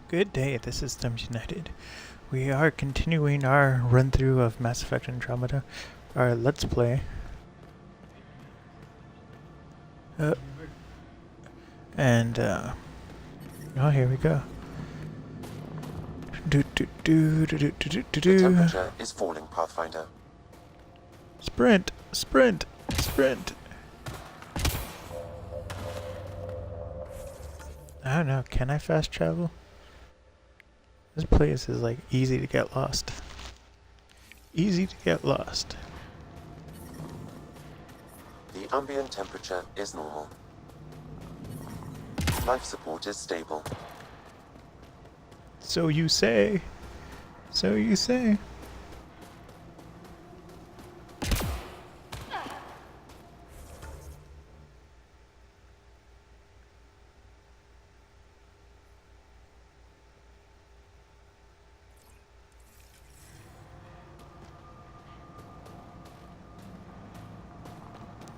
Good day, this is Thumbs United. We are continuing our run-through of Mass Effect Andromeda, our Let's Play. And oh, here we go. The temperature is falling, Pathfinder. Sprint! Sprint! Sprint! I don't know, can I fast travel? This place is like easy to get lost. Easy to get lost. The ambient temperature is normal. Life support is stable. So you say. So you say.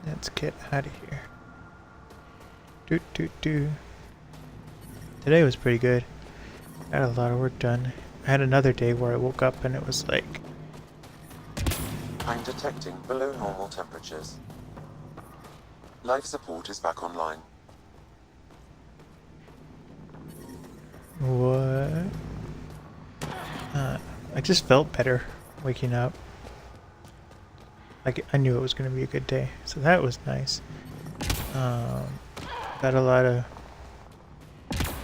Let's get out of here. Today was pretty good. I had a lot of work done. I had another day where I woke up and it was like... I'm detecting below normal temperatures. Life support is back online. What? I just felt better waking up. Like, I knew it was going to be a good day, so that was nice. Got a lot of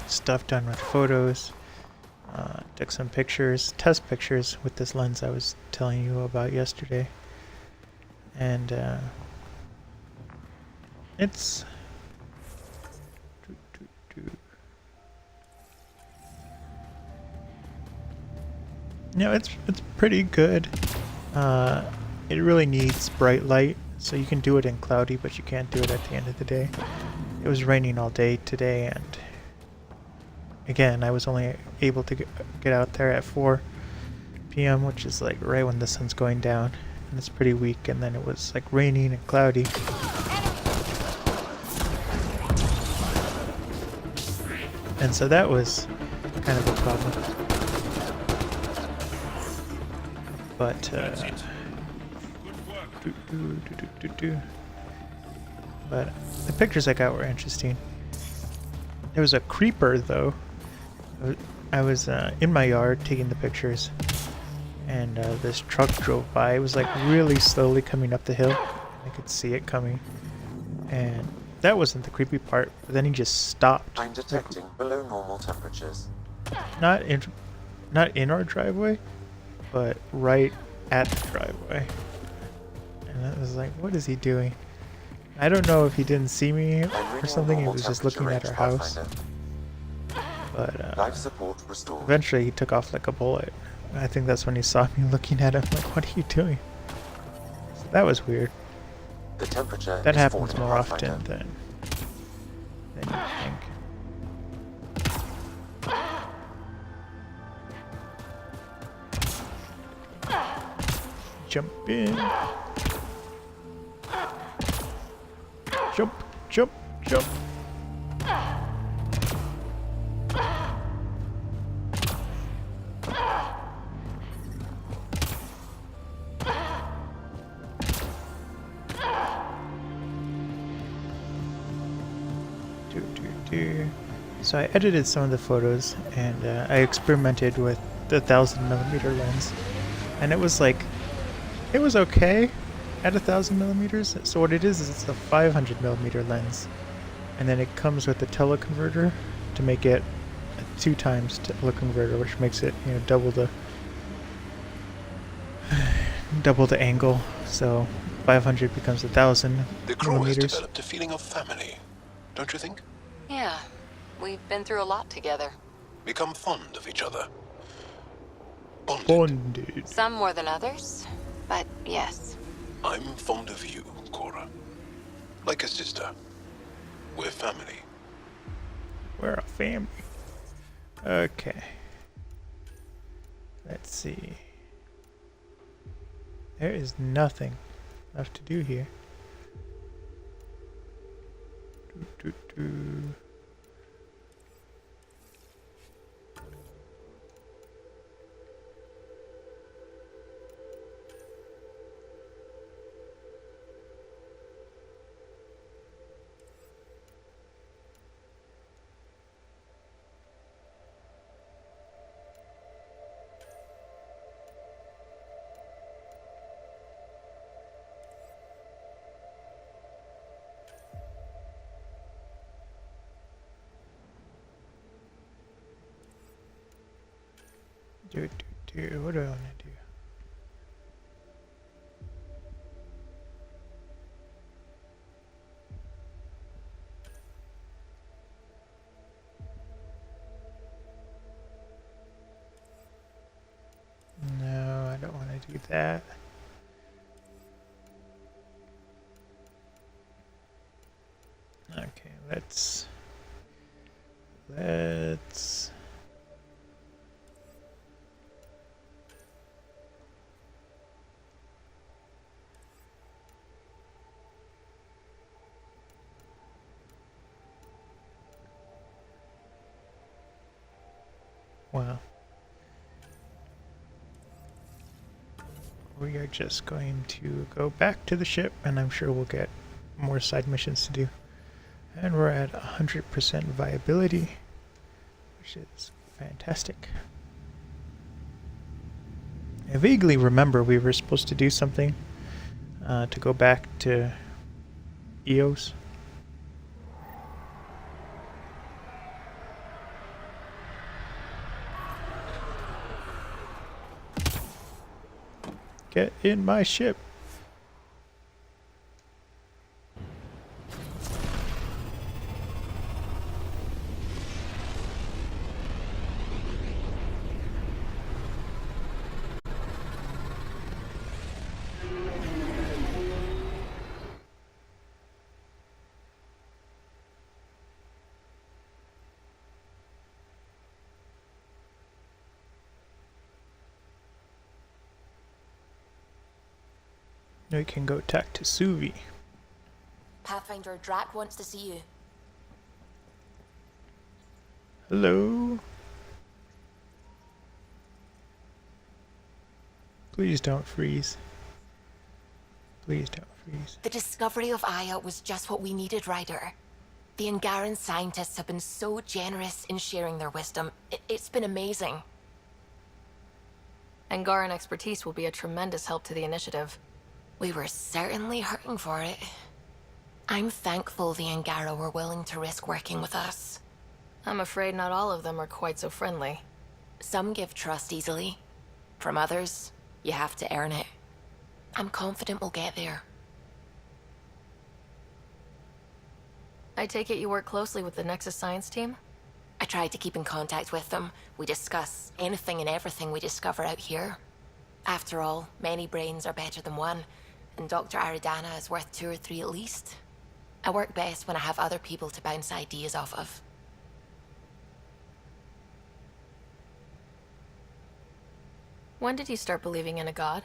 stuff done with photos. Took some pictures, test pictures with this lens I was telling you about yesterday. And it's... No, it's pretty good. It really needs bright light, so you can do it in cloudy, but you can't do it at the end of the day. It was raining all day today, and again, I was only able to get out there at 4 p.m., which is like right when the sun's going down, and it's pretty weak, and then it was like raining and cloudy. And so that was kind of a problem. But, but the pictures I got were interesting. There was a creeper, though. I was in my yard taking the pictures, and this truck drove by. It was like really slowly coming up the hill. I could see it coming, and that wasn't the creepy part. But then he just stopped. I'm detecting below normal temperatures. Not in our driveway, but right at the driveway. And I was like, what is he doing? I don't know if he didn't see me or something. He was just looking at our house. But life support restored. Eventually he took off like a bullet. I think that's when he saw me looking at him like, what are you doing? So that was weird. The temperature that is happens falling, more Pathfinder. often than you think. Jump in. Jump, jump, jump. So I edited some of the photos, and I experimented with the 1000mm lens, and it was like, it was okay at 1000mm. So what it is it's a 500mm lens, and then it comes with a teleconverter to make it a 2x teleconverter, which makes it, you know, double the angle. So 500 becomes 1000 The crew has millimeters. developed a feeling of family, don't you think? Yeah, we've been through a lot together. Become fond of each other. Bonded. Bonded. Some more than others, but yes. I'm fond of you, Cora. Like a sister. We're family. We're a family. Okay. Let's see. There is nothing left to do here. What do I want to do? No, I don't want to do that. Okay, let's wow. We are just going to go back to the ship, and I'm sure we'll get more side missions to do. And we're at 100% viability, which is fantastic. I vaguely remember we were supposed to do something to go back to EOS. Get in my ship. We can go talk to Suvi. Pathfinder Drac wants to see you. Hello? Please don't freeze. Please don't freeze. The discovery of Aya was just what we needed, Ryder. The Angaran scientists have been so generous in sharing their wisdom. It's been amazing. Angaran expertise will be a tremendous help to the initiative. We were certainly hurting for it. I'm thankful the Angara were willing to risk working with us. I'm afraid not all of them are quite so friendly. Some give trust easily. From others, you have to earn it. I'm confident we'll get there. I take it you work closely with the Nexus Science team? I try to keep in contact with them. We discuss anything and everything we discover out here. After all, many brains are better than one, and Dr. Aridana is worth 2 or 3 at least. I work best when I have other people to bounce ideas off of. When did you start believing in a god?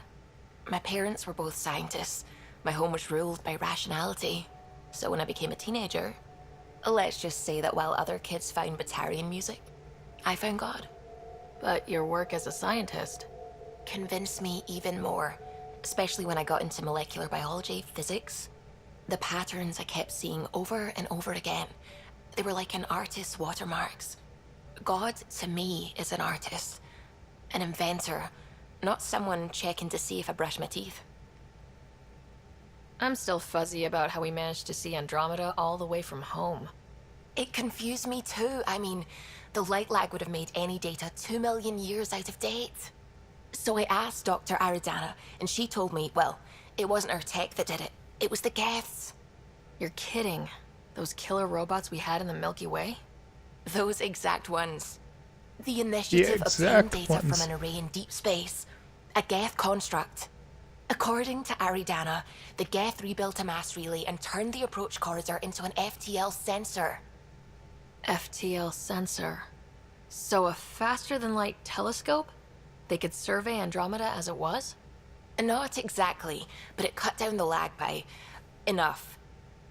My parents were both scientists. My home was ruled by rationality. So when I became a teenager, let's just say that while other kids found Batarian music, I found God. But your work as a scientist Convinced me even more, especially when I got into molecular biology, physics. The patterns I kept seeing over and over again, they were like an artist's watermarks. God, to me, is an artist, an inventor, not someone checking to see if I brush my teeth. I'm still fuzzy about how we managed to see Andromeda all the way from home. It confused me too. I mean, the light lag would have made any data 2 million years out of date. So I asked Dr. Aridana, and she told me, well, it wasn't her tech that did it. It was the Geths. You're kidding. Those killer robots we had in the Milky Way? Those exact ones. The initiative obtained data from an array in deep space. A Geth construct. According to Aridana, the Geth rebuilt a mass relay and turned the approach corridor into an FTL sensor. FTL sensor. So a faster-than-light telescope? They could survey Andromeda as it was? Not exactly, but it cut down the lag by enough.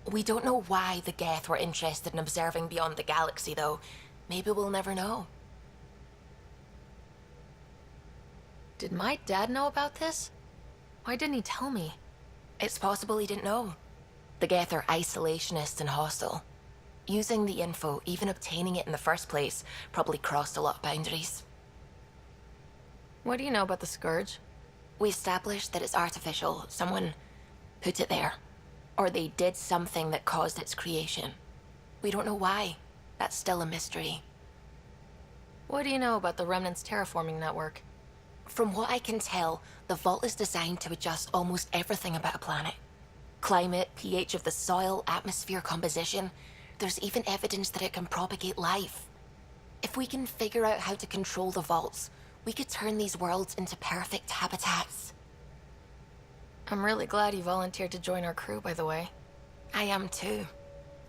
We don't know why the Geth were interested in observing beyond the galaxy, though. Maybe we'll never know. Did my dad know about this? Why didn't he tell me? It's possible he didn't know. The Geth are isolationist and hostile. Using the info, even obtaining it in the first place, probably crossed a lot of boundaries. What do you know about the Scourge? We established that it's artificial. Someone put it there. Or they did something that caused its creation. We don't know why. That's still a mystery. What do you know about the Remnant's terraforming network? From what I can tell, the vault is designed to adjust almost everything about a planet. Climate, pH of the soil, atmosphere composition. There's even evidence that it can propagate life. If we can figure out how to control the vaults, we could turn these worlds into perfect habitats. I'm really glad you volunteered to join our crew, by the way. I am too.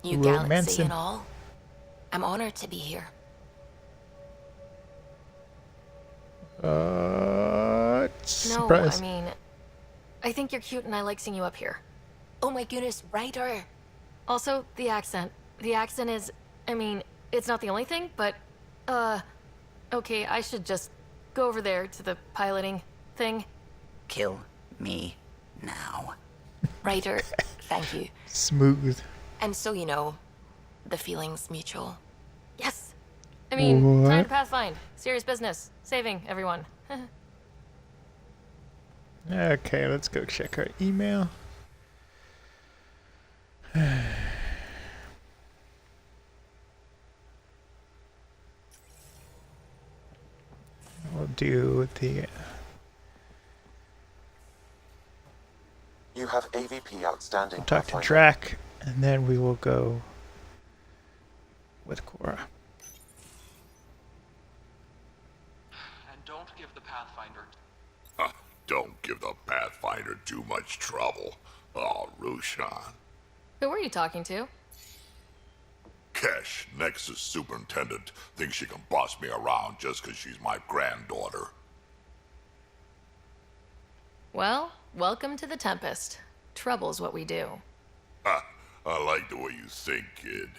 You Romancing. galaxy and all. I'm honored to be here. No, Surprise. I mean, I think you're cute and I like seeing you up here. Oh my goodness, Ryder! Also, the accent. The accent is, I mean, it's not the only thing, but, okay, I should just go over there to the piloting thing. Kill me now. Ryder, thank you. Smooth. And so you know, the feeling's mutual. Yes! I mean, time What? to pathfind. Serious business. Saving everyone. Okay, let's go check our email. We'll do the You have AVP outstanding. talk to Pathfinder. Drac, and then we will go with Cora. And don't give the Pathfinder. Don't give the Pathfinder too much trouble. Oh, Rushan. Who were you talking to? Kesh, Nexus Superintendent, thinks she can boss me around just 'cause she's my granddaughter. Well, welcome to the Tempest. Trouble's what we do. Ha! I like the way you think, kid.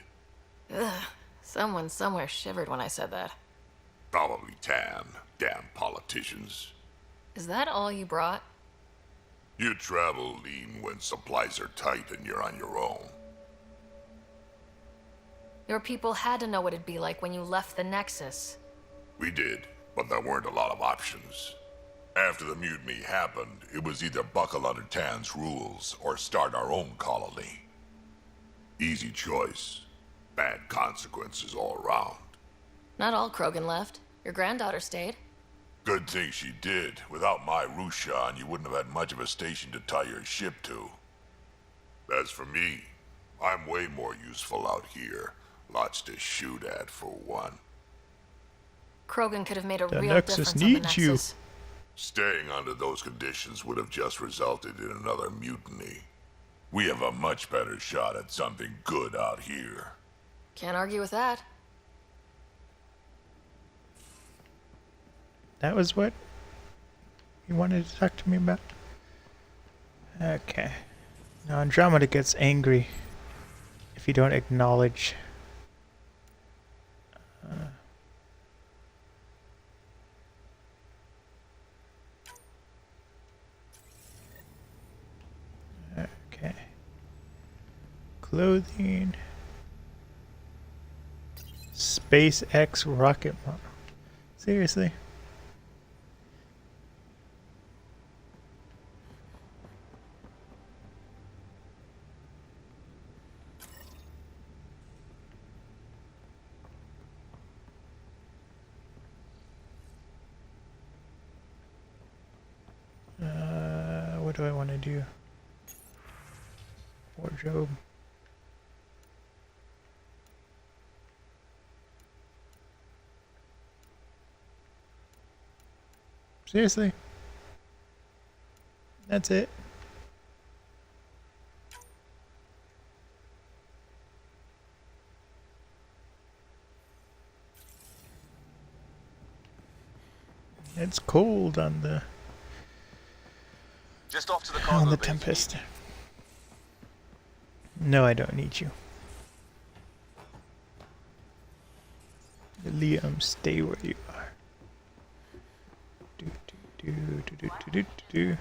Ugh, someone somewhere shivered when I said that. Probably Tan. Damn politicians. Is that all you brought? You travel lean when supplies are tight and you're on your own. Your people had to know what it'd be like when you left the Nexus. We did, but there weren't a lot of options. After the mutiny happened, it was either buckle under Tan's rules or start our own colony. Easy choice. Bad consequences all around. Not all Krogan left. Your granddaughter stayed. Good thing she did. Without my Rushan, you wouldn't have had much of a station to tie your ship to. As for me, I'm way more useful out here. Lots to shoot at, for one. Krogan could have made a The real Nexus difference on the needs you. Nexus. Staying under those conditions would have just resulted in another mutiny. We have a much better shot at something good out here. Can't argue with that. That was what you wanted to talk to me about? Okay. Now Andromeda gets angry if you don't acknowledge. Okay. Clothing. SpaceX rocket model. Seriously? What do I want to do? Wardrobe. Seriously? That's it? It's cold on the Just off to the on cargo the base. Tempest. No, I don't need you. Liam, stay where you are. Do do do do do do do do.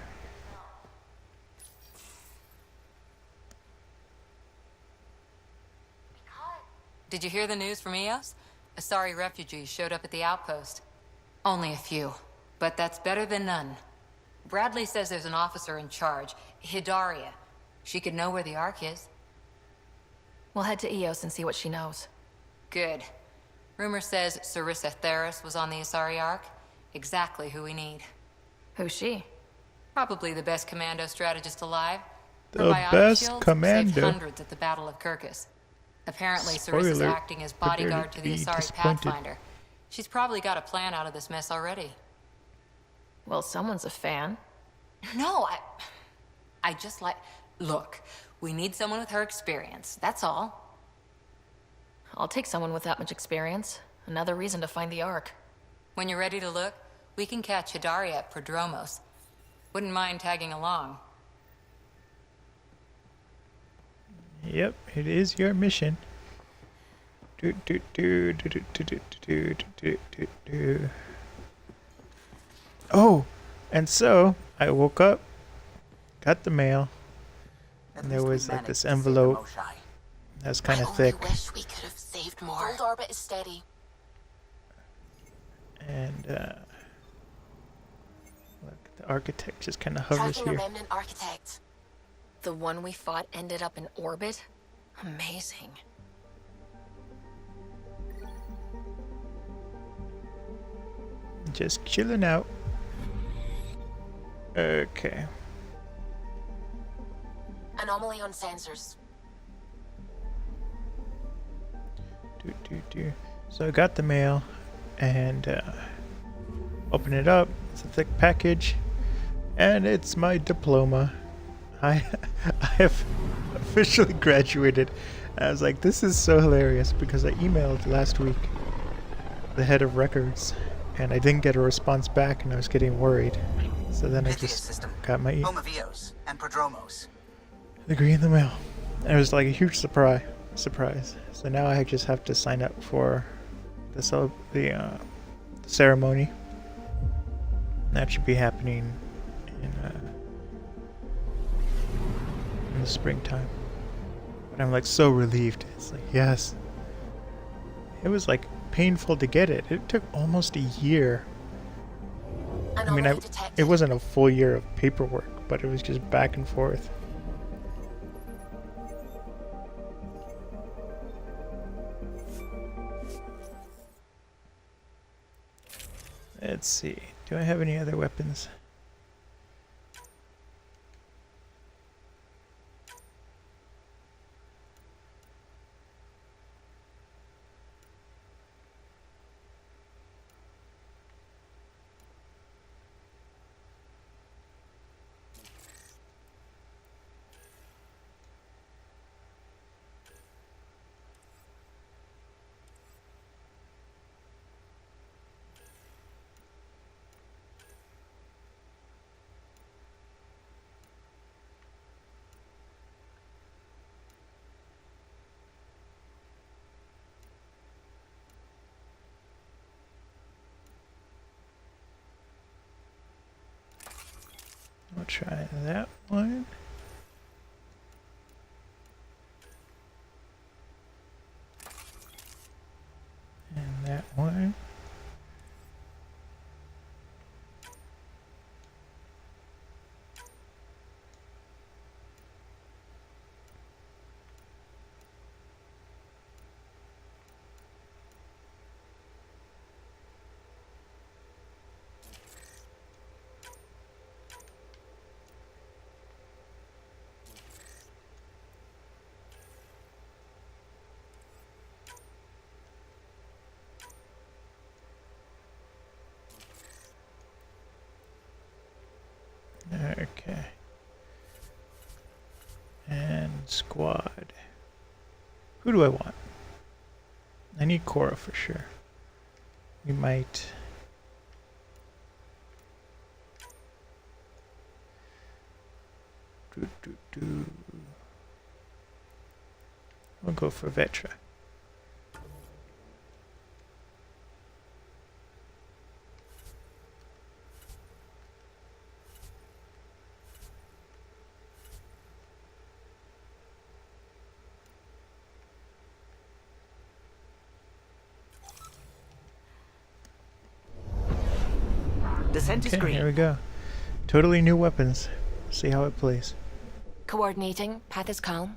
Did you hear the news from Eos? Asari refugees showed up at the outpost. Only a few, but that's better than none. Bradley says there's an officer in charge, Hidaria. She could know where the Ark is. We'll head to Eos and see what she knows. Good. Rumor says Sarissa Theris was on the Asari Ark. Exactly who we need. Who's she? Probably the best commando strategist alive. Her The biotic best shields commando. saved hundreds at the Battle of Kirkus. Apparently, Sarissa's Spoiler, acting as prepare to bodyguard to the be Asari disappointed. Pathfinder. She's probably got a plan out of this mess already. Well, someone's a fan. No, I just like... Look, we need someone with her experience, that's all. I'll take someone with that much experience. Another reason to find the Ark. When you're ready to look, we can catch Hidari at Prodromos. Wouldn't mind tagging along. Yep, it is your mission. Do, do, do, do, do, do, do, do, do, do, do. Oh, and so I woke up, got the mail, At and there least we was like managed this to save the envelope Moshai. that was kind I of only thick, wish we could have saved more. Gold orbit is steady. and look, the architect just kind of hovers Tracking a here. remnant architect. The one we fought ended up in orbit? Amazing. Just chilling out. Okay. Anomaly on sensors. Do, do, do. So I got the mail and open it up. It's a thick package, and it's my diploma. I have officially graduated. I was like, this is so hilarious because I emailed last week the head of records, and I didn't get a response back, and I was getting worried. So then I Pythias just system. got my Home of Eos and Prodromos. degree in the mail. And it was like a huge surprise. So now I just have to sign up for the ceremony. That should be happening in the springtime. But I'm like so relieved. It's like, yes. It was like painful to get it. It took almost a year. I mean, Anomaly detected. it wasn't a full year of paperwork, but it was just back and forth. Let's see. Do I have any other weapons? I'll try that one. And that one. Okay. And squad. Who do I want? I need Cora for sure. We might... We'll go for Vetra. Descent is Okay, green. here we go. Totally new weapons. See how it plays. Coordinating. Path is calm.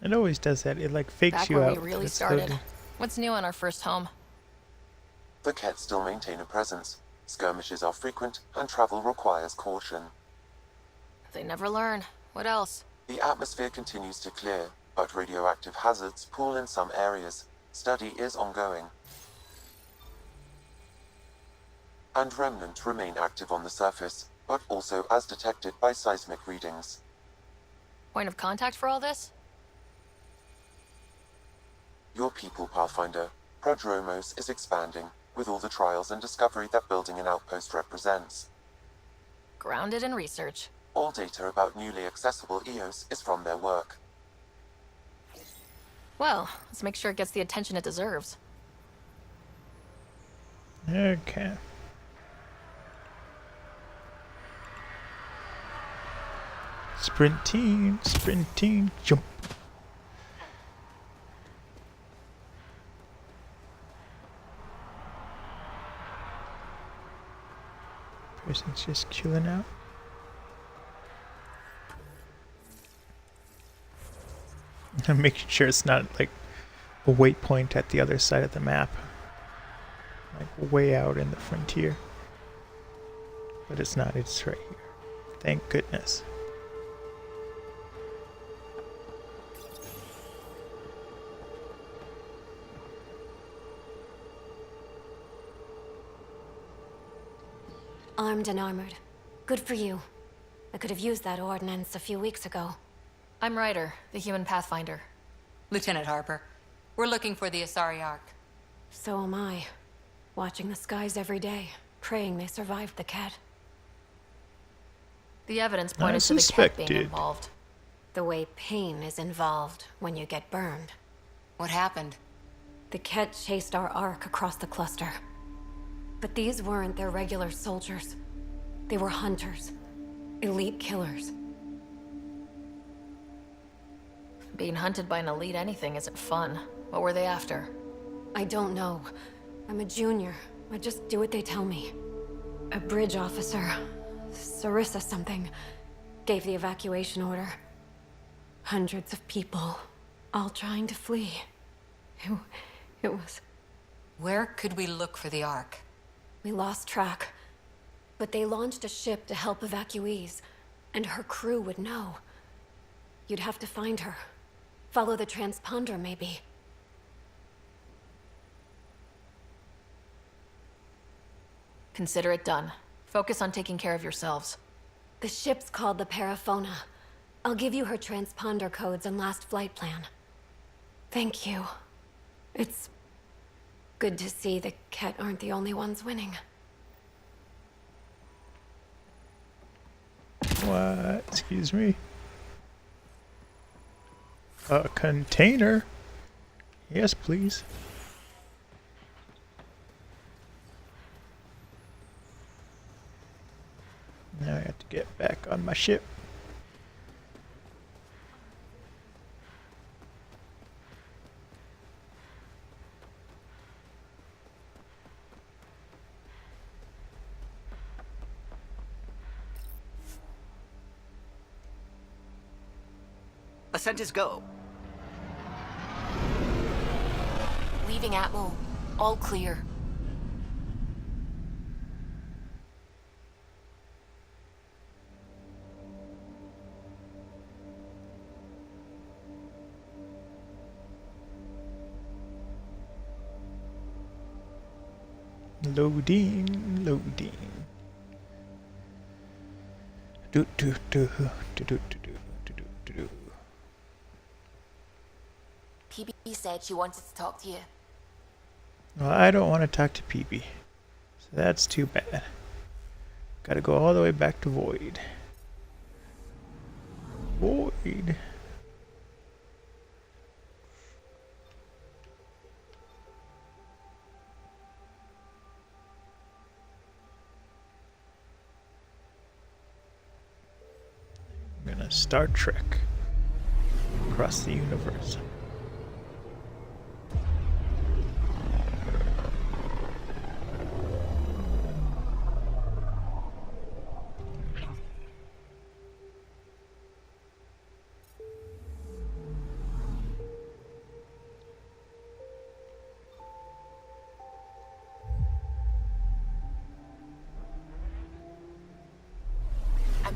It always does that. It like fakes Back you where out. we that really it's started. loading. What's new on our first home? The Kett still maintain a presence. Skirmishes are frequent, and travel requires caution. They never learn. What else? The atmosphere continues to clear, but radioactive hazards pool in some areas. Study is ongoing. And remnants remain active on the surface, but also as detected by seismic readings. Point of contact for all this? Your people, Pathfinder, Prodromos is expanding, with all the trials and discovery that building an outpost represents. Grounded in research. All data about newly accessible EOS is from their work. Well, let's make sure it gets the attention it deserves. Okay. Sprinting, jump. Person's just chilling out. I'm making sure it's not like a waypoint at the other side of the map. Like way out in the frontier. But it's not, it's right here. Thank goodness. Armed and armored. Good for you. I could have used that ordnance a few weeks ago. I'm Ryder, the human pathfinder. Lieutenant Harper, we're looking for the Asari Ark. So am I. Watching the skies every day, praying they survived the Kett. The evidence pointed to the Kett being suspected. involved. The way pain is involved when you get burned. What happened? The Kett chased our Ark across the cluster. But these weren't their regular soldiers. They were hunters. Elite killers. Being hunted by an elite anything isn't fun. What were they after? I don't know. I'm a junior. I just do what they tell me. A bridge officer, Sarissa something, gave the evacuation order. Hundreds of people, all trying to flee. It was... Where could we look for the Ark? We lost track. But they launched a ship to help evacuees, and her crew would know. You'd have to find her. Follow the transponder, maybe. Consider it done. Focus on taking care of yourselves. The ship's called the Paraphona. I'll give you her transponder codes and last flight plan. Thank you. It's good to see the Kett aren't the only ones winning. What? Excuse me. A container? Yes, please. Now I have to get back on my ship. Ascent is go. Leaving Atmo. All clear. Loading, loading. Do do do do do do do do do do. PB said she wanted to talk to you. Well, I don't want to talk to PB, so that's too bad. Gotta go all the way back to Void. Void. I'm gonna Star Trek across the universe.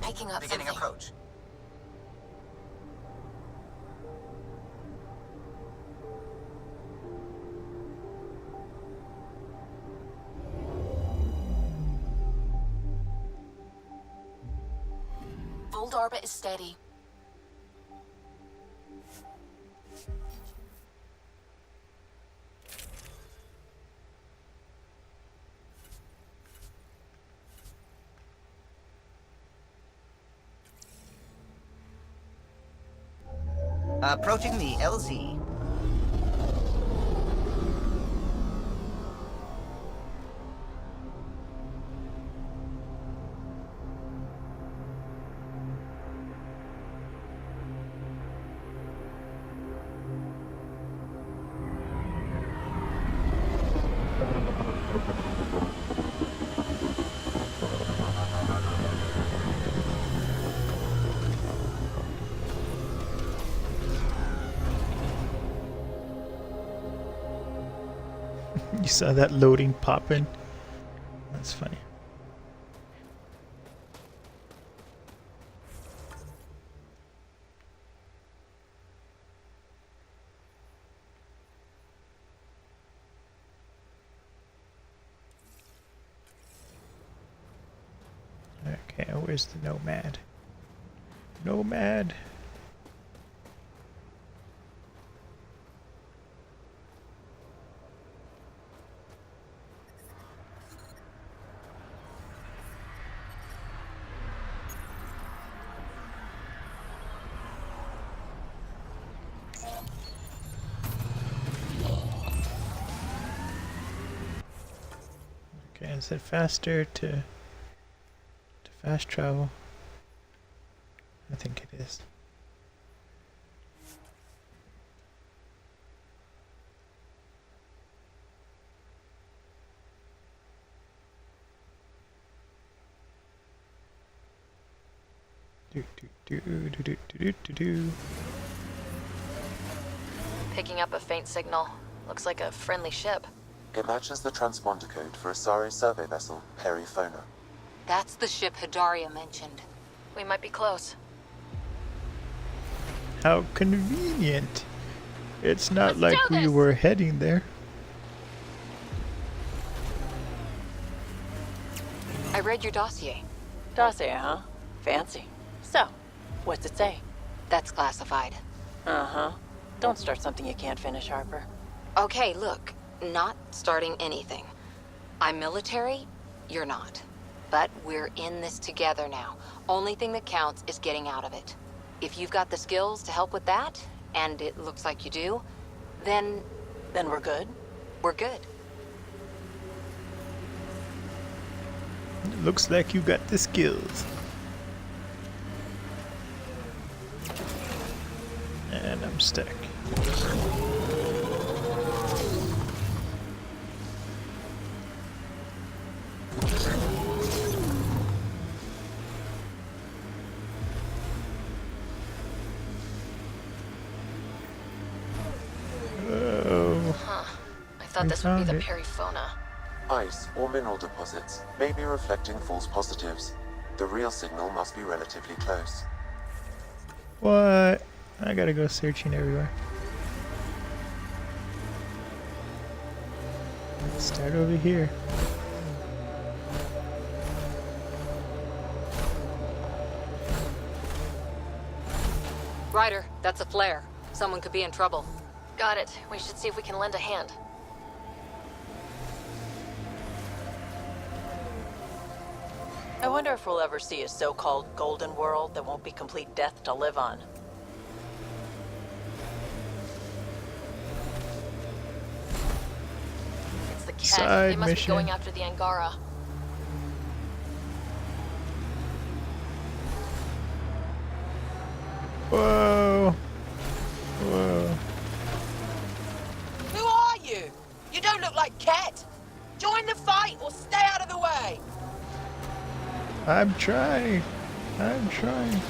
picking up Beginning something. approach. Fold orbit is steady. Approaching the LZ. You saw that loading popping? That's funny. Okay, where's the Nomad? Nomad! Okay, is it faster to fast travel? I think it is. Picking up a faint signal. Looks like a friendly ship. It matches the transponder code for Asari survey vessel, Perifona. That's the ship Hidaria mentioned. We might be close. How convenient! It's not Let's like do we this. were heading there. I read your dossier. Dossier, huh? Fancy. So, what's it say? That's classified. Uh-huh. Don't start something you can't finish, Harper. Okay, look. Not starting anything. I'm military, you're not. But we're in this together now. Only thing that counts is getting out of it. If you've got the skills to help with that, and it looks like you do, then Then we're good? we're good. It looks like you got the skills. And I'm stuck. Oh, I thought We this would be found the it. Perifona. Ice or mineral deposits may be reflecting false positives. The real signal must be relatively close. what? I gotta go searching everywhere. Let's start over here. Ryder, that's a flare. Someone could be in trouble. Got it. We should see if we can lend a hand. I wonder if we'll ever see a so-called golden world that won't be complete death to live on. It's the Kett. Side They must mission. be going after the Angara. Whoa! Whoa! Who are you? You don't look like Ket. Join the fight or stay out of the way. I'm trying. I'm trying.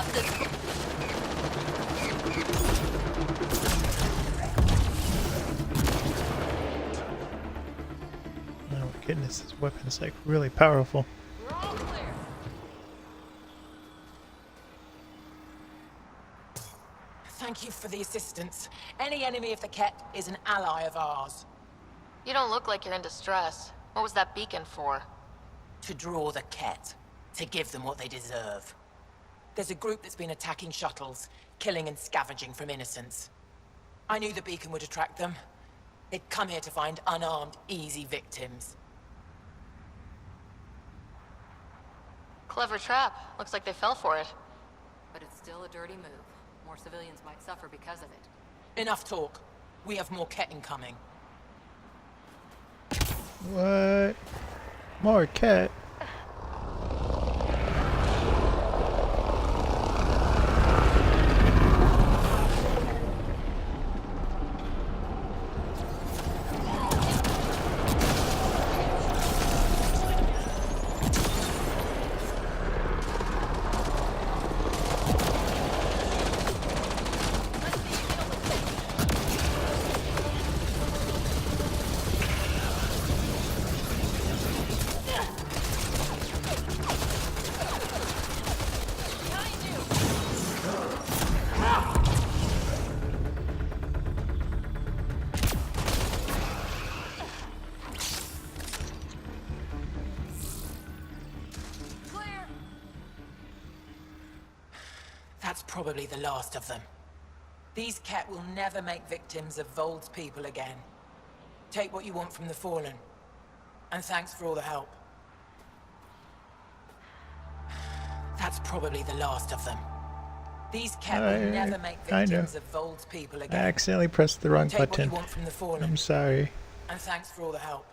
have to... Oh my goodness, this weapon is like really powerful. We're all clear. Thank you for the assistance. Any enemy of the Ket is an ally of ours. You don't look like you're in distress. What was that beacon for? To draw the Ket. To give them what they deserve. There's a group that's been attacking shuttles, killing and scavenging from innocents. I knew the beacon would attract them. They'd come here to find unarmed, easy victims. Clever trap. Looks like they fell for it. But it's still a dirty move. More civilians might suffer because of it. Enough talk. We have more Ket incoming. What? More cat? That's probably the last of them. These Ket will never make victims of Vold's people again. Take what you want from the Fallen. And thanks for all the help. That's probably the last of them. These Ket will never make victims of Vold's people I again. accidentally pressed the wrong Take what button. you want from the Fallen. I'm sorry. And thanks for all the help.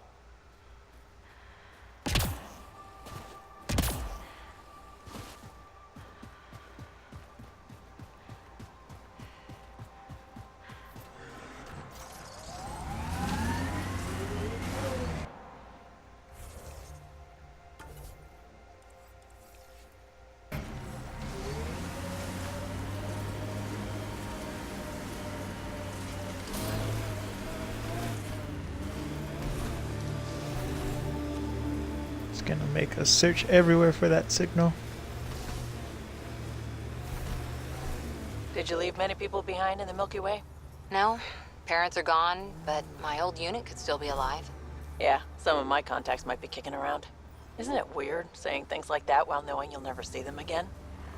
It's gonna make us search everywhere for that signal. Did you leave many people behind in the Milky Way? No, parents are gone, but my old unit could still be alive. Yeah, some of my contacts might be kicking around. Isn't it weird saying things like that while knowing you'll never see them again?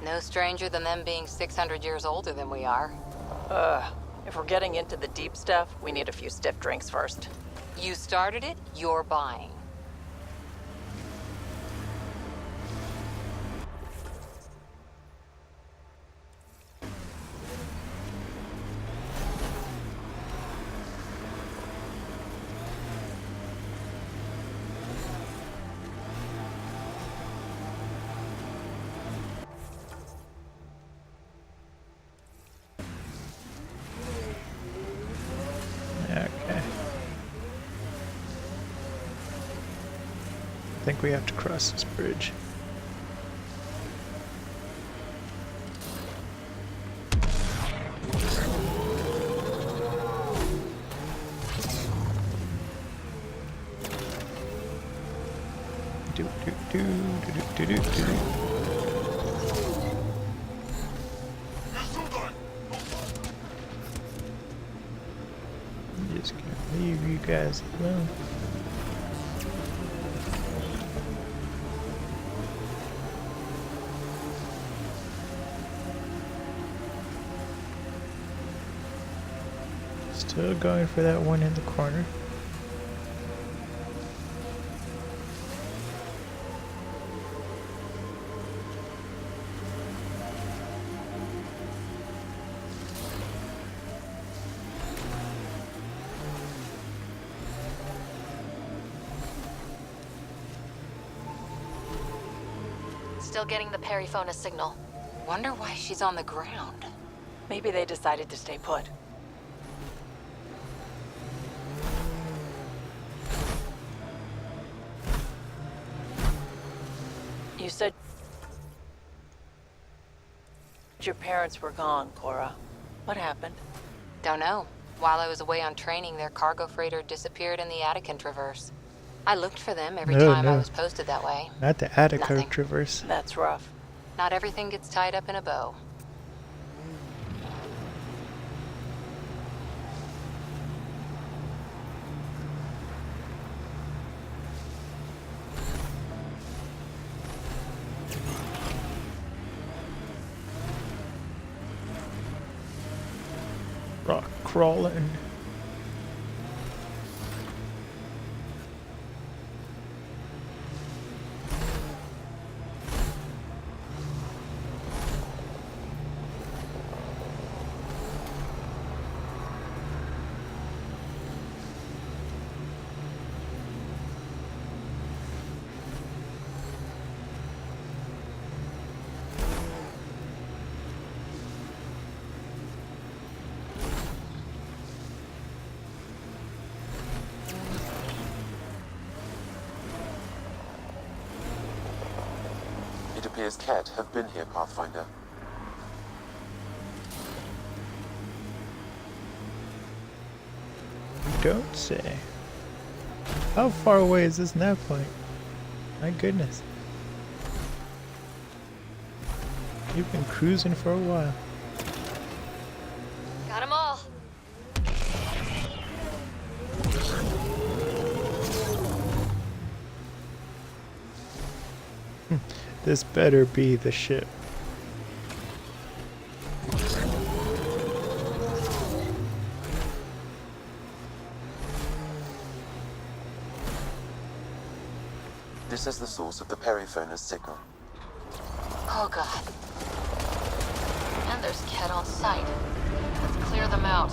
No stranger than them being 600 years older than we are. If we're getting into the deep stuff, we need a few stiff drinks first. You started it, you're buying. Okay. I think we have to cross this bridge. Do do do do do do do do. Just gonna leave you guys alone. Still going for that one in the corner. Still getting the Periphonus signal. Wonder why she's on the ground. Maybe they decided to stay put. You said... Your parents were gone, Cora. What happened? Don't know. While I was away on training, their cargo freighter disappeared in the Attican Traverse. I looked for them every time I was posted that way. Not the Attica Nothing. Traverse. That's rough. Not everything gets tied up in a bow. Rock crawling. It appears Ket have been here, Pathfinder. Don't say. How far away is this nav point? My goodness. You've been cruising for a while. Got 'em all. This better be the ship. This is the source of the Periphona's signal. Oh god. And there's Ket on site. Let's clear them out.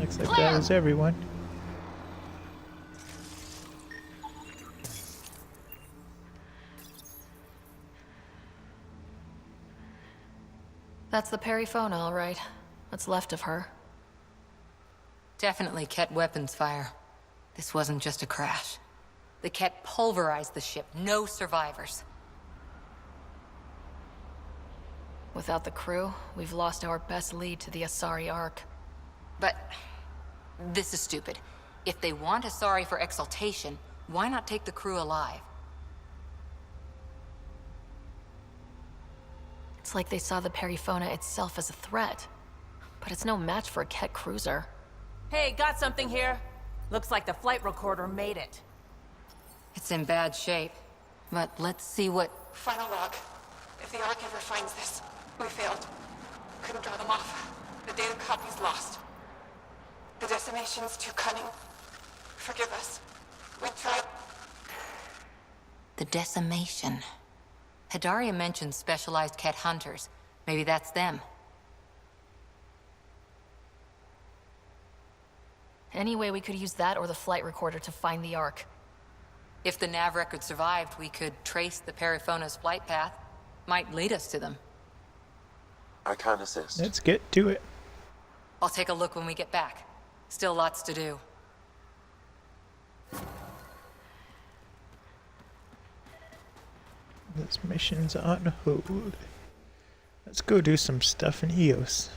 Looks like that was everyone. That's the Perifona, all right. What's left of her. Definitely Ket weapons fire. This wasn't just a crash. The Ket pulverized the ship. No survivors. Without the crew, we've lost our best lead to the Asari Ark. But this is stupid. If they want Asari for exaltation, why not take the crew alive? It's like they saw the Perifona itself as a threat. But it's no match for a Ket cruiser. Hey, got something here. Looks like the flight recorder made it. It's in bad shape. But let's see what... Final log. If the Ark ever finds this, we failed. Couldn't draw them off. The data copy's lost. The decimation's too cunning. Forgive us. We tried. The decimation. Hidaria mentioned specialized Ket hunters. Maybe that's them. Anyway, we could use that or the flight recorder to find the Ark. If the nav record survived, we could trace the Perifona's flight path. Might lead us to them. I can assist. Let's get to it. I'll take a look when we get back. Still lots to do. This mission's on hold. Let's go do some stuff in Eos.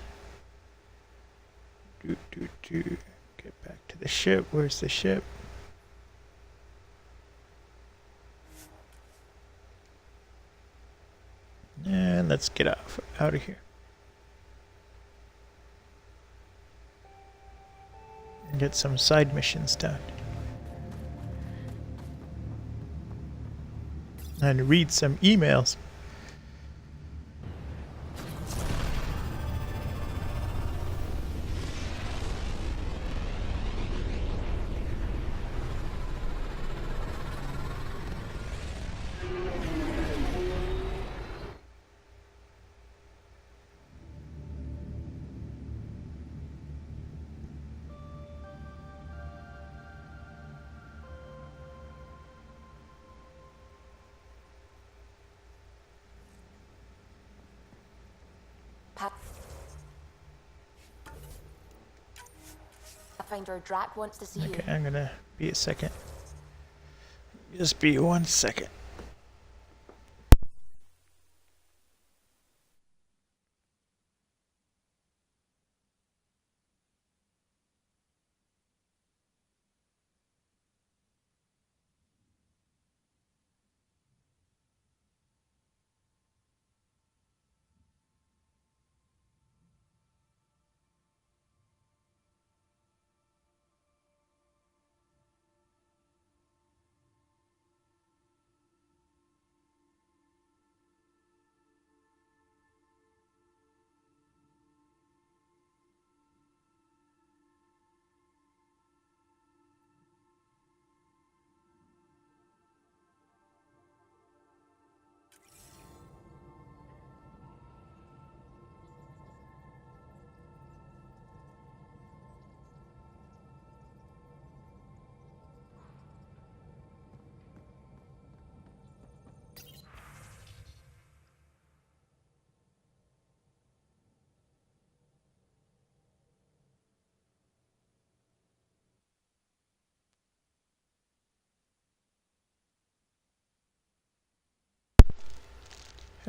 Get back to the ship. Where's the ship? And let's get out of here. And get some side missions done. And read some emails. Pathfinder. Drac wants to see you. Okay, I'm gonna be a second. Just be 1 second.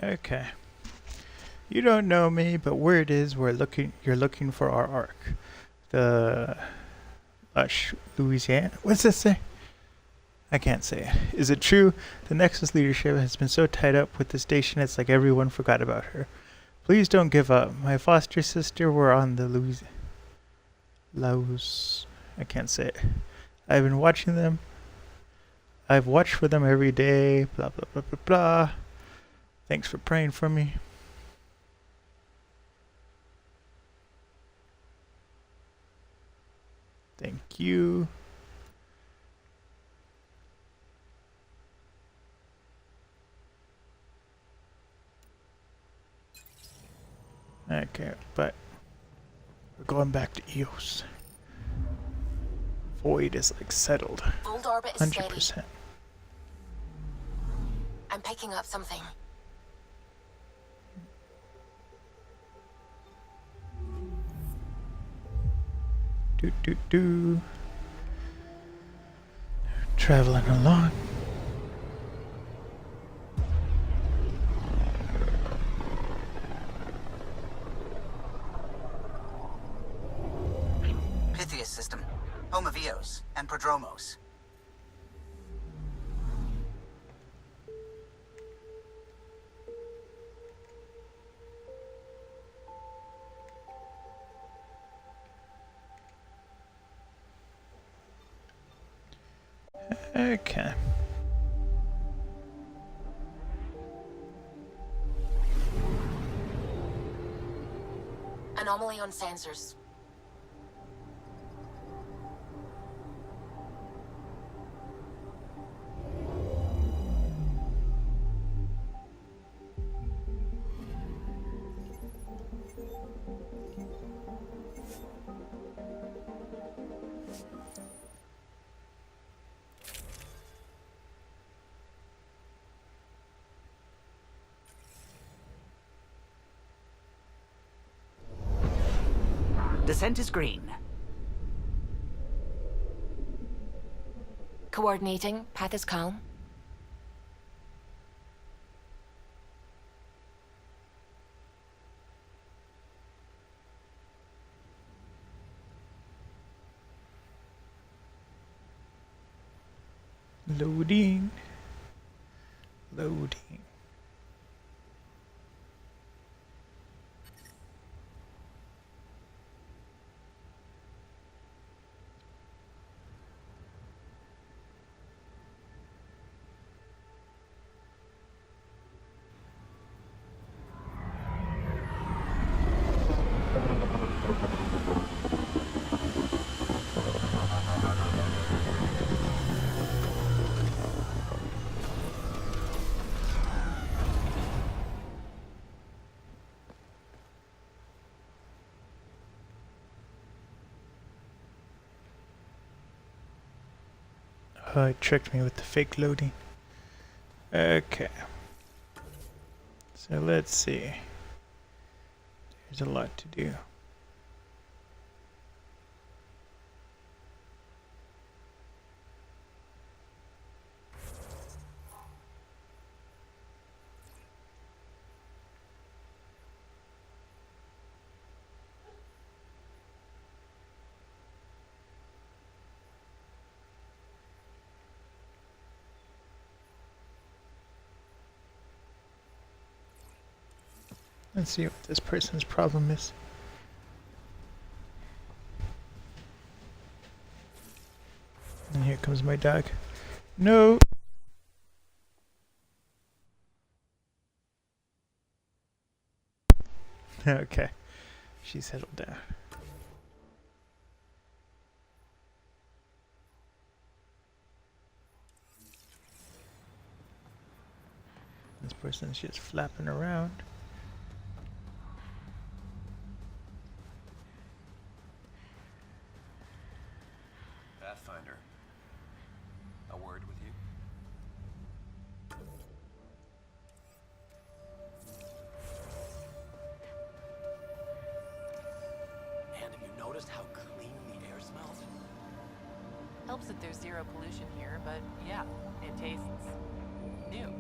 Okay. You don't know me, but word is you're looking for our ark. The Lush, Louisiana. What's this say? I can't say it. Is it true? The Nexus leadership has been so tied up with the station it's like everyone forgot about her. Please don't give up. My foster sister were on the I can't say it. I've been watching them. I've watched for them every day. Blah blah blah blah blah. Thanks for praying for me. Thank you. Okay, but we're going back to Eos. Void is like settled. Old orbit is 100%. steady. I'm picking up something. Traveling along. Pythias system, home of Eos and Prodromos. Okay. Anomaly on sensors. Descent is green. Coordinating. Path is calm. Loading. Loading. Oh, it tricked me with the fake loading. Okay. So let's see. There's a lot to do. Let's see what this person's problem is. And here comes my dog. No! Okay. She settled down. This person's just flapping around. Pathfinder, a word with you? And have you noticed how clean the air smells? Helps that there's zero pollution here, but yeah, it tastes new.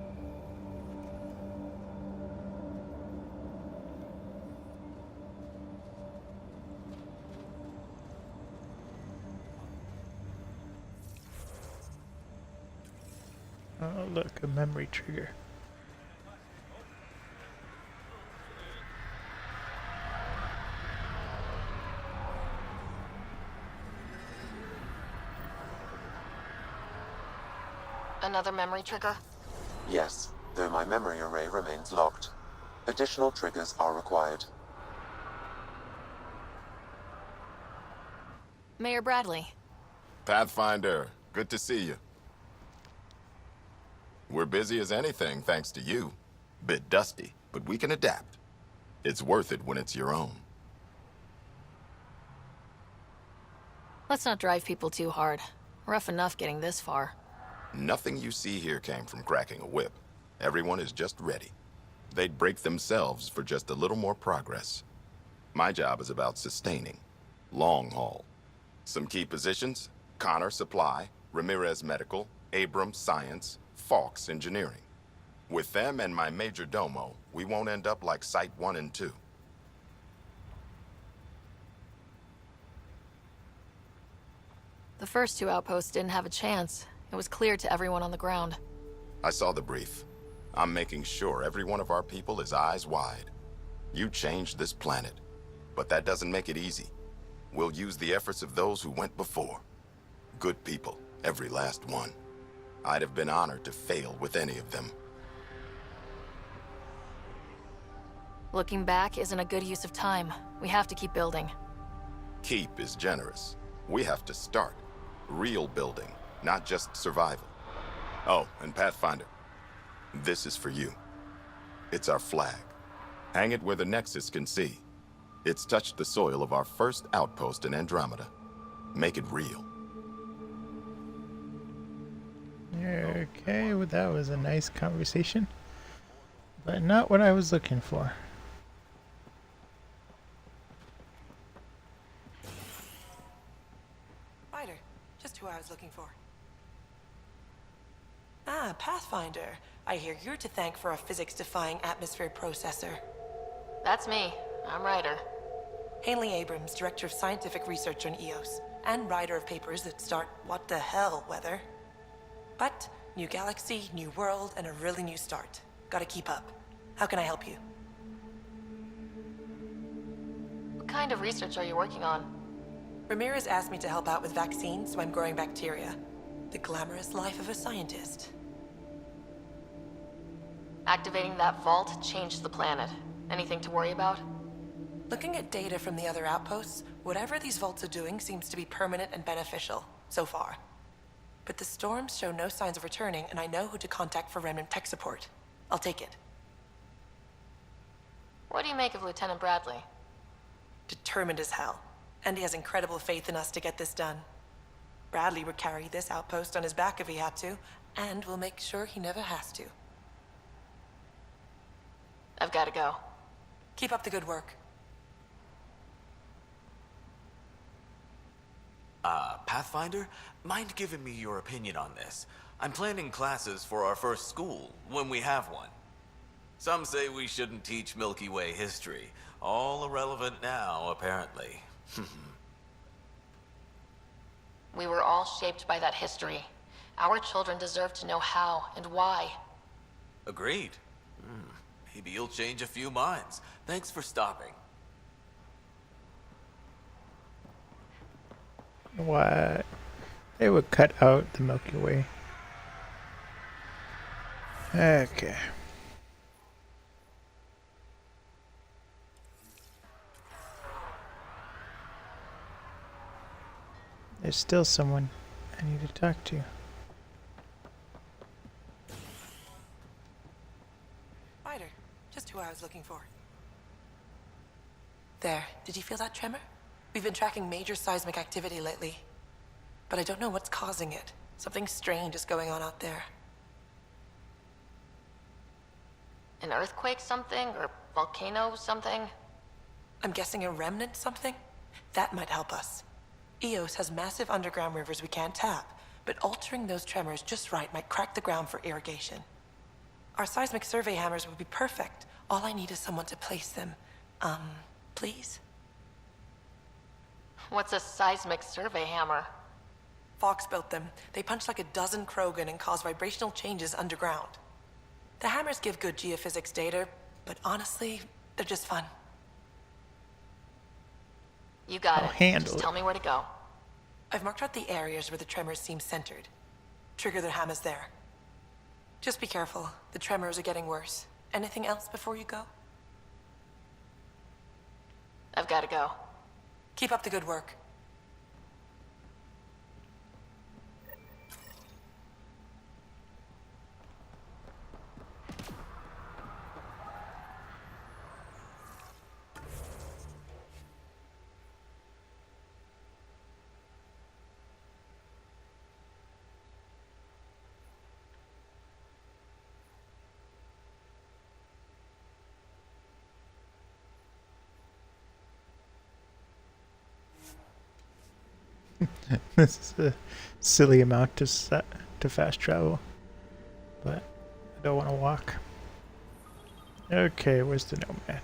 Oh, look, a memory trigger. Another memory trigger? Yes, though my memory array remains locked. Additional triggers are required. Mayor Bradley. Pathfinder, good to see you. We're busy as anything thanks to you. Bit dusty, but we can adapt. It's worth it when it's your own. Let's not drive people too hard. Rough enough getting this far. Nothing you see here came from cracking a whip. Everyone is just ready. They'd break themselves for just a little more progress. My job is about sustaining. Long haul. Some key positions: Connor Supply, Ramirez Medical, Abrams Science, Fawkes Engineering. With them and my major domo, we won't end up like Site 1 and 2. The first two outposts didn't have a chance. It was clear to everyone on the ground. I saw the brief. I'm making sure every one of our people is eyes wide. You changed this planet, but that doesn't make it easy. We'll use the efforts of those who went before. Good people, every last one. I'd have been honored to fail with any of them. Looking back isn't a good use of time. We have to keep building. Keep is generous. We have to start. Real building, not just survival. Oh, and Pathfinder, this is for you. It's our flag. Hang it where the Nexus can see. It's touched the soil of our first outpost in Andromeda. Make it real. Okay, well, that was a nice conversation, but not what I was looking for. Ryder, just who I was looking for. Ah, Pathfinder. I hear you're to thank for a physics-defying atmosphere processor. That's me. I'm Ryder. Haley Abrams, Director of Scientific Research on EOS, and writer of papers that start what the hell weather. But, new galaxy, new world, and a really new start. Gotta keep up. How can I help you? What kind of research are you working on? Ramirez asked me to help out with vaccines, so I'm growing bacteria. The glamorous life of a scientist. Activating that vault changed the planet. Anything to worry about? Looking at data from the other outposts, whatever these vaults are doing seems to be permanent and beneficial, so far. But the storms show no signs of returning, and I know who to contact for remnant tech support. I'll take it. What do you make of Lieutenant Bradley? Determined as hell. And he has incredible faith in us to get this done. Bradley would carry this outpost on his back if he had to, and we'll make sure he never has to. I've got to go. Keep up the good work. Pathfinder, mind giving me your opinion on this? I'm planning classes for our first school, when we have one. Some say we shouldn't teach Milky Way history. All irrelevant now, apparently. We were all shaped by that history. Our children deserve to know how and why. Agreed. Maybe you'll change a few minds. Thanks for stopping. What? They would cut out the Milky Way. Okay. There's still someone I need to talk to. Ryder, just who I was looking for. There, did you feel that tremor? We've been tracking major seismic activity lately, but I don't know what's causing it. Something strange is going on out there. An earthquake something? Or volcano something? I'm guessing a remnant something? That might help us. Eos has massive underground rivers we can't tap, but altering those tremors just right might crack the ground for irrigation. Our seismic survey hammers would be perfect. All I need is someone to place them. Please? What's a seismic survey hammer? Fox built them. They punch like a dozen Krogan and cause vibrational changes underground. The hammers give good geophysics data, but honestly, they're just fun. You got I'll it. handle Just it. tell me where to go. I've marked out the areas where the tremors seem centered. Trigger their hammers there. Just be careful. The tremors are getting worse. Anything else before you go? I've got to go. Keep up the good work. This is a silly amount to fast travel, but I don't want to walk. Okay, where's the nomad?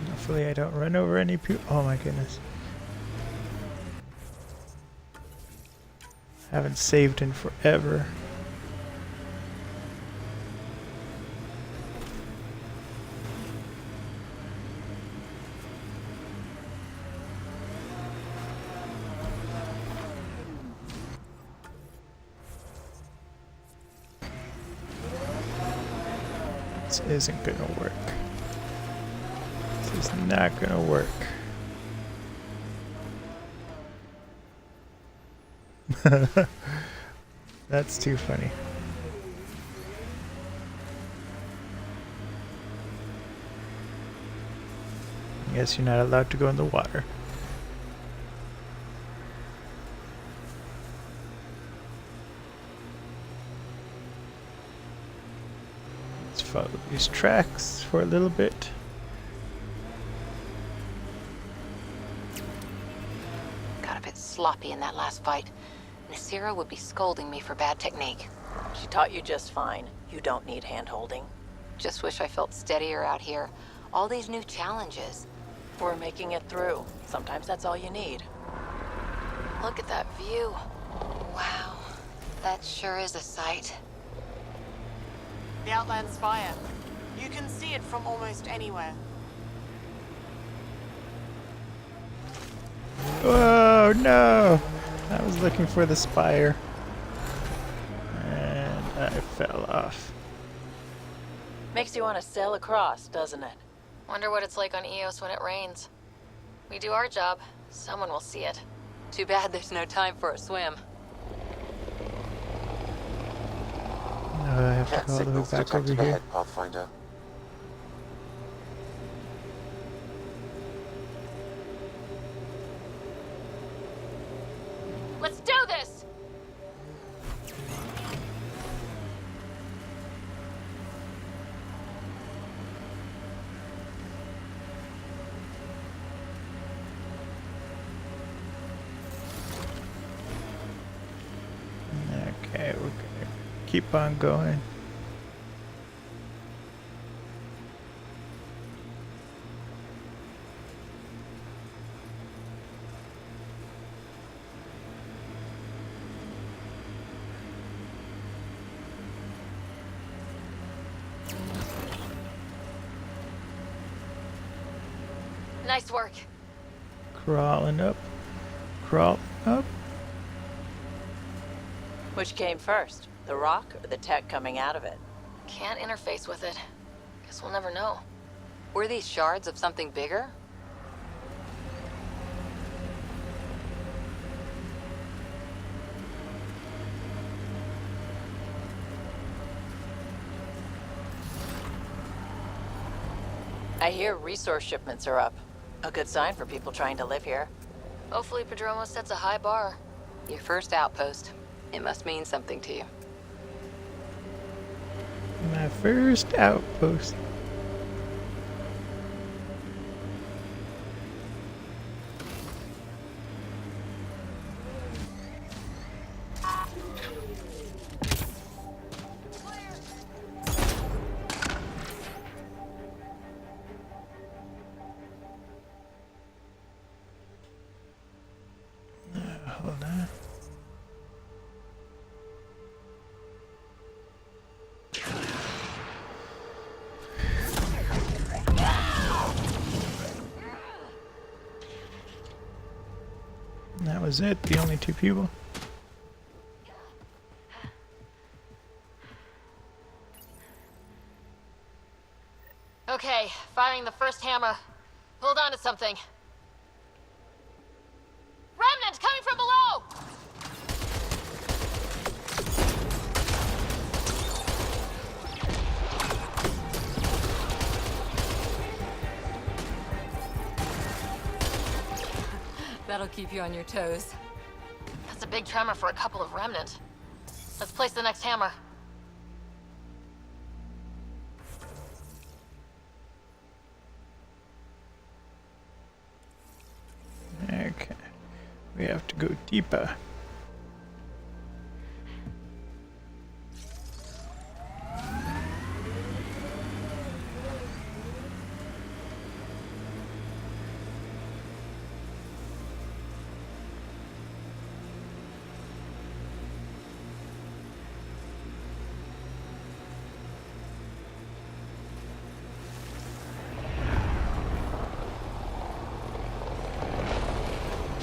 Hopefully I don't run over any people. Oh my goodness. Haven't saved in forever. This isn't gonna work. This is not gonna work. That's too funny. I guess you're not allowed to go in the water. Let's follow these tracks for a little bit. Got a bit sloppy in that last fight. Nasira would be scolding me for bad technique. She taught you just fine. You don't need hand-holding. Just wish I felt steadier out here. All these new challenges. We're making it through. Sometimes that's all you need. Look at that view. Wow. That sure is a sight. The Outland Spire. You can see it from almost anywhere. Oh no! I was looking for the spire. And I fell off. Makes you want to sail across, doesn't it? Wonder what it's like on Eos when it rains. We do our job. Someone will see it. Too bad there's no time for a swim. No, I have to Cat go all the way signals back over detected here. ahead, Pathfinder. Let's do this! Okay. keep on going. Nice work. Crawling up. Crawl up. Which came first, the rock or the tech coming out of it? Can't interface with it. Guess we'll never know. Were these shards of something bigger? I hear resource shipments are up. A good sign for people trying to live here. Hopefully Prodromos sets a high bar. Your first outpost. It must mean something to you. My first outpost. Hold on. That was it, the only two people. Okay, firing the first hammer. Hold on to something. Remnant coming from below! That'll keep you on your toes. That's a big tremor for a couple of Remnant. Let's place the next hammer. Okay. We have to go deeper.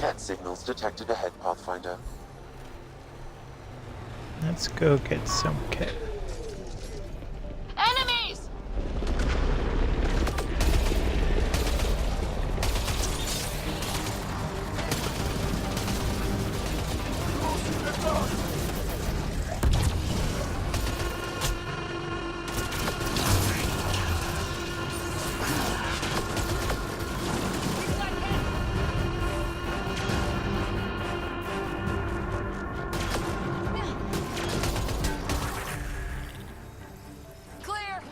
Cat signals detected ahead, Pathfinder. Let's go get some cat. Enemies! Clear!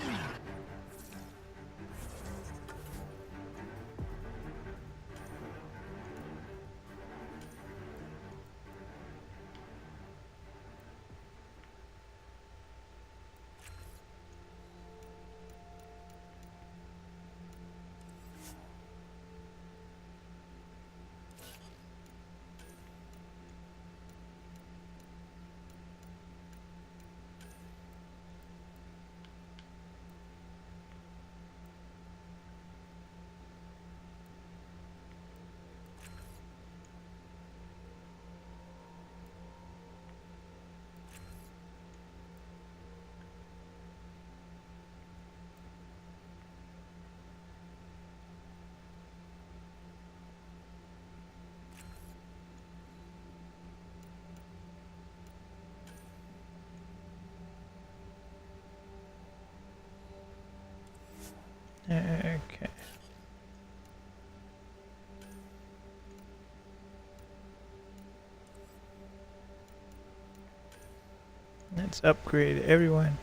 Okay. Let's upgrade everyone.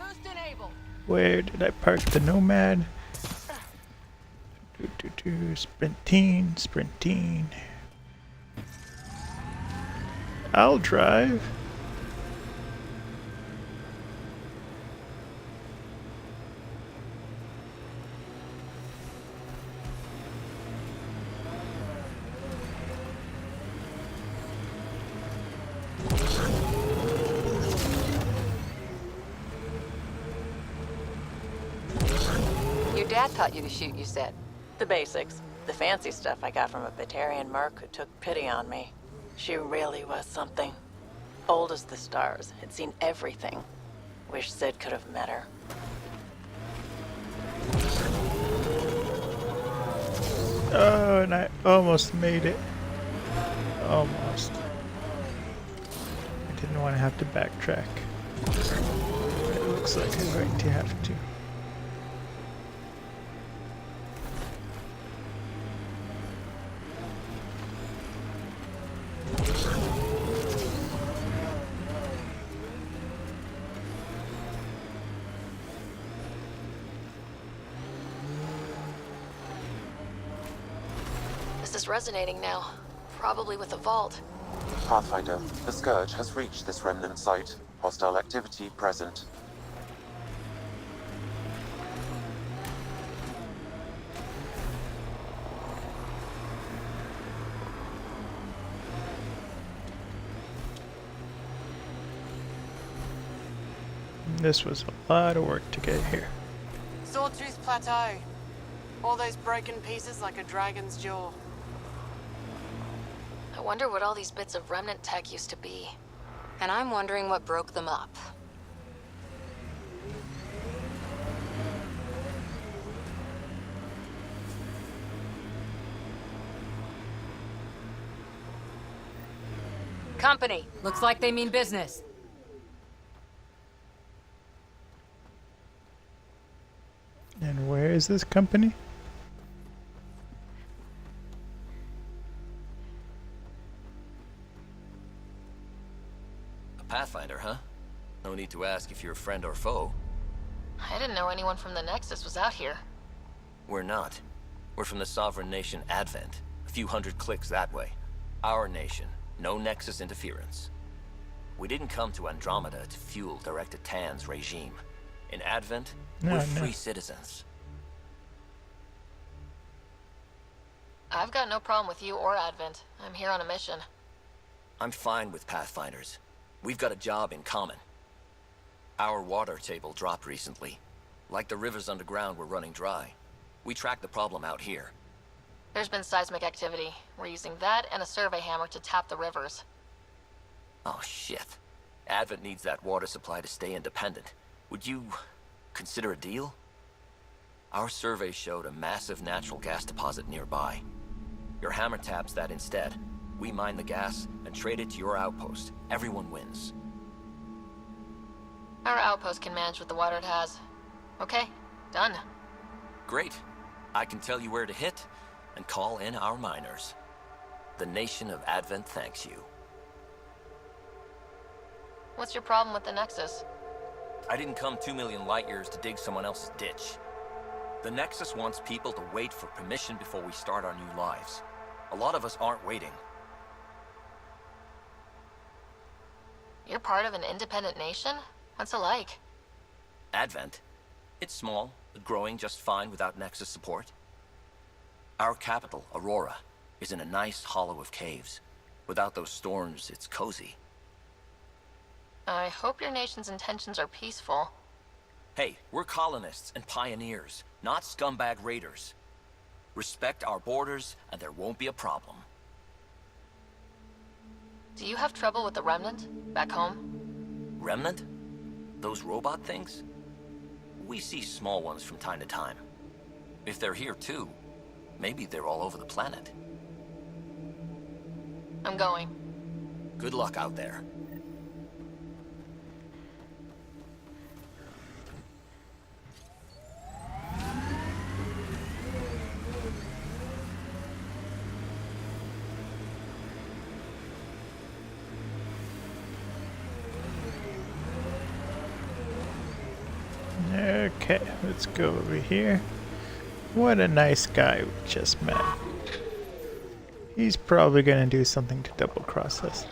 Boost enabled. Where did I park the Nomad? Sprinting. I'll drive. Your dad taught you to shoot, you said. The basics. The fancy stuff I got from a Batarian merc who took pity on me. She really was something. Old as the stars, had seen everything. Wish Sid could have met her. Oh, and I almost made it. Almost. I didn't want to have to backtrack. But it looks like I'm going to have to. This is resonating now. Probably with the vault. Pathfinder, the Scourge has reached this remnant site. Hostile activity present. This was a lot of work to get here. Sawtooth Plateau. All those broken pieces like a dragon's jaw. I wonder what all these bits of remnant tech used to be. And I'm wondering what broke them up. Company. Looks like they mean business. And where is this company? A Pathfinder, huh? No need to ask if you're a friend or foe. I didn't know anyone from the Nexus was out here. We're not. We're from the sovereign nation Advent. A few hundred clicks that way. Our nation. No Nexus interference. We didn't come to Andromeda to fuel Director Tan's regime. In Advent, we're free citizens. I've got no problem with you or Advent. I'm here on a mission. I'm fine with Pathfinders. We've got a job in common. Our water table dropped recently. Like the rivers underground were running dry. We tracked the problem out here. There's been seismic activity. We're using that and a survey hammer to tap the rivers. Oh shit. Advent needs that water supply to stay independent. Would you consider a deal? Our survey showed a massive natural gas deposit nearby. Your hammer taps that instead. We mine the gas and trade it to your outpost. Everyone wins. Our outpost can manage with the water it has. Okay, done. Great. I can tell you where to hit and call in our miners. The nation of Advent thanks you. What's your problem with the Nexus? I didn't come 2 million light years to dig someone else's ditch. The Nexus wants people to wait for permission before we start our new lives. A lot of us aren't waiting. You're part of an independent nation? What's it like? Advent? It's small, but growing just fine without Nexus support. Our capital, Aurora, is in a nice hollow of caves. Without those storms, it's cozy. I hope your nation's intentions are peaceful. Hey, we're colonists and pioneers, not scumbag raiders. Respect our borders, and there won't be a problem. Do you have trouble with the Remnant, back home? Remnant? Those robot things? We see small ones from time to time. If they're here too, maybe they're all over the planet. I'm going. Good luck out there. Okay, let's go over here. What a nice guy we just met. He's probably gonna do something to double cross us.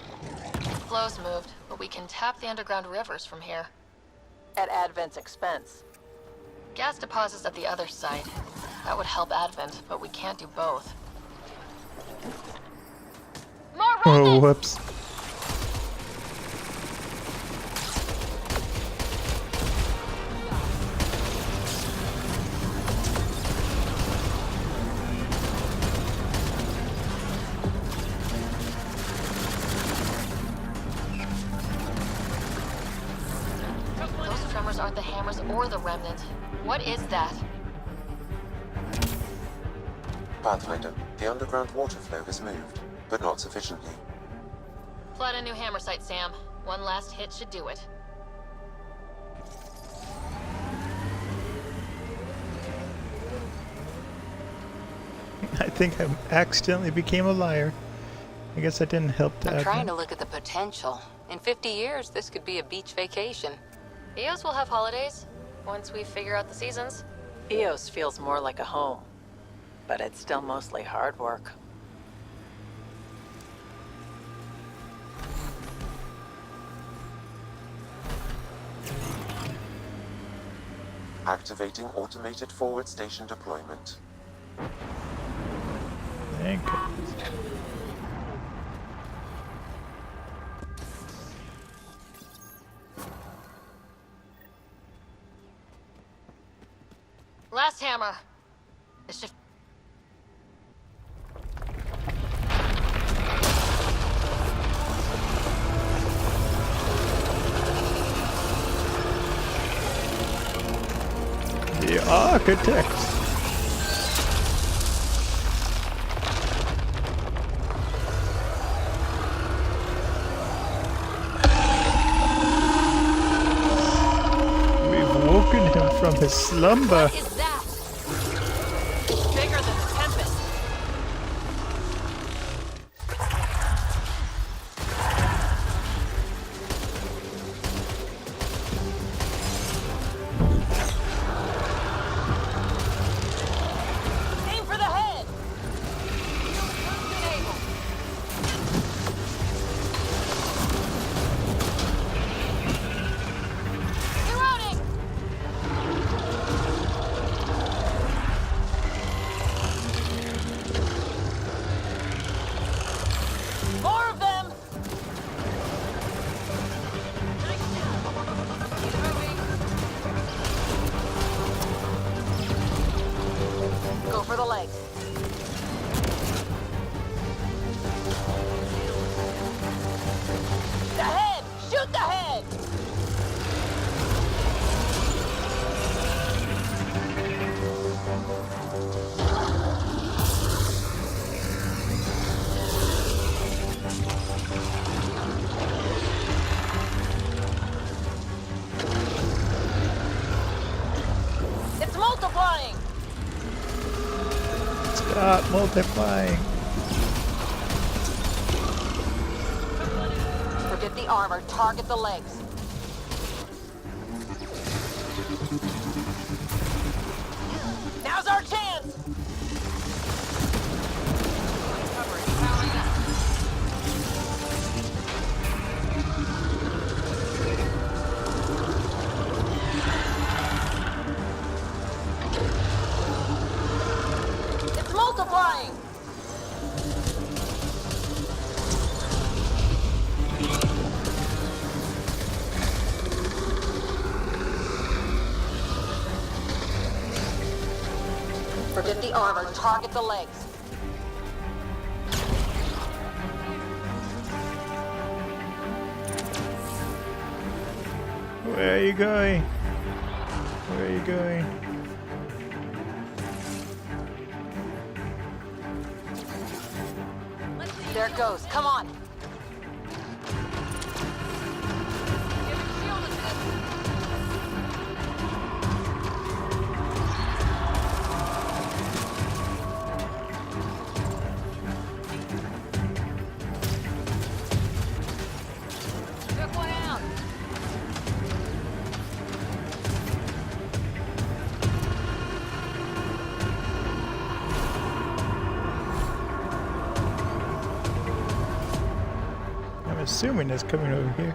Flow's moved, but we can tap the underground rivers from here. At Advent's expense. Gas deposits at the other site. That would help Advent, but we can't do both. More Oh, whoops. Those tremors aren't the hammers or the remnant. What is that? Pathfinder, the underground water flow has moved, but not sufficiently. Flood a new hammer site, Sam. One last hit should do it. I think I accidentally became a liar. I guess I didn't help to I'm add trying that. to look at the potential. In 50 years, this could be a beach vacation. EOS will have holidays, once we figure out the seasons. EOS feels more like a home, but it's still mostly hard work. Activating automated forward station deployment. Thank you. Last hammer. This should... The architects. We've woken him from his slumber. What is that? It's bigger than the Tempest. Aim for the head! Reloading! More of them! Go for the legs. The head! Shoot the head! It's multiplying! Stop multiplying. Forget the armor, target the legs. Now's our chance! It's multiplying! Forget the armor, target the legs. Where are you going? Where are you going? There it goes, come on! Took one out. assuming it's coming over here.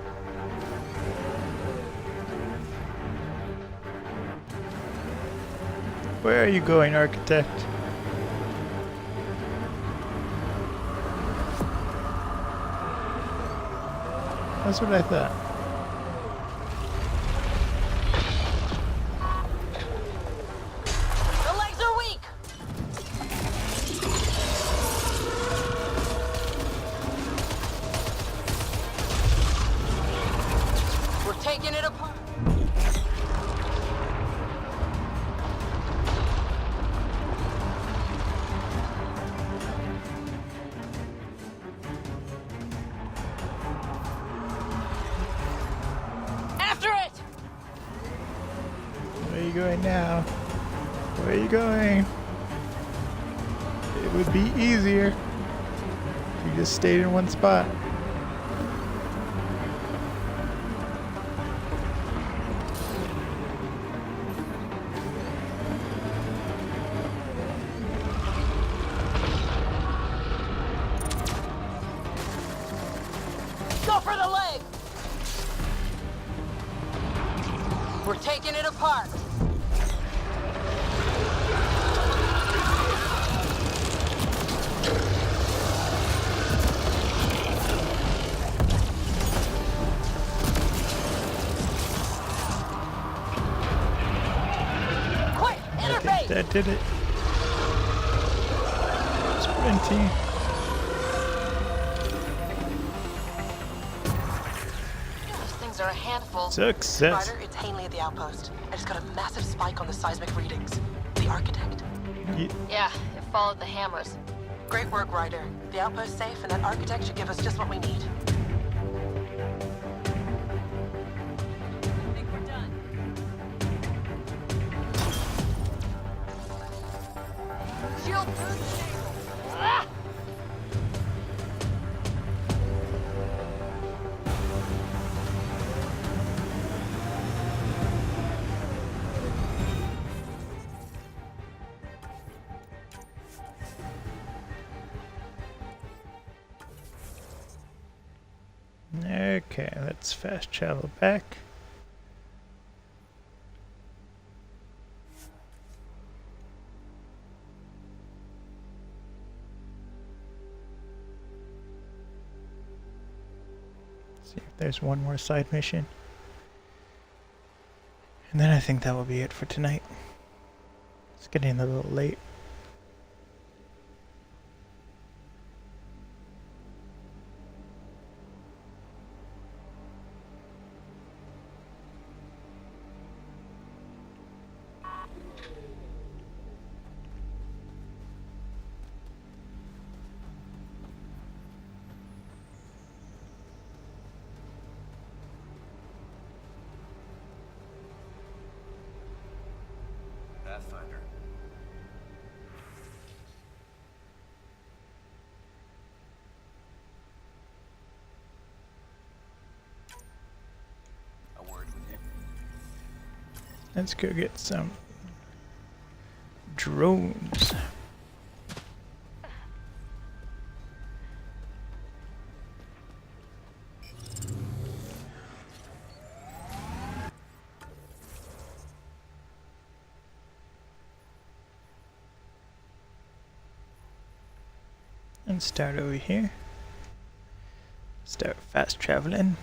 Where are you going, architect? That's what I thought. The legs are weak! We're taking it apart. After it! Where are you going now? Where are you going? It would be easier if you just stayed in one spot. Go for the leg! We're taking it apart. Quick, interface! That did it. Sprinting. Those things are a handful. Success. Ryder, it's Hanley at the outpost. I just got a massive spike on the seismic readings. The architect. Yeah, it followed the hammers. Great work, Ryder. The outpost's safe, and that architect should give us just what we need. I think we're done. Shield through the table. Ah! Okay, let's fast travel back. See if there's one more side mission. And then I think that will be it for tonight. It's getting a little late. Pathfinder. A word with you. Let's go get some drones. And start over here. Start fast traveling.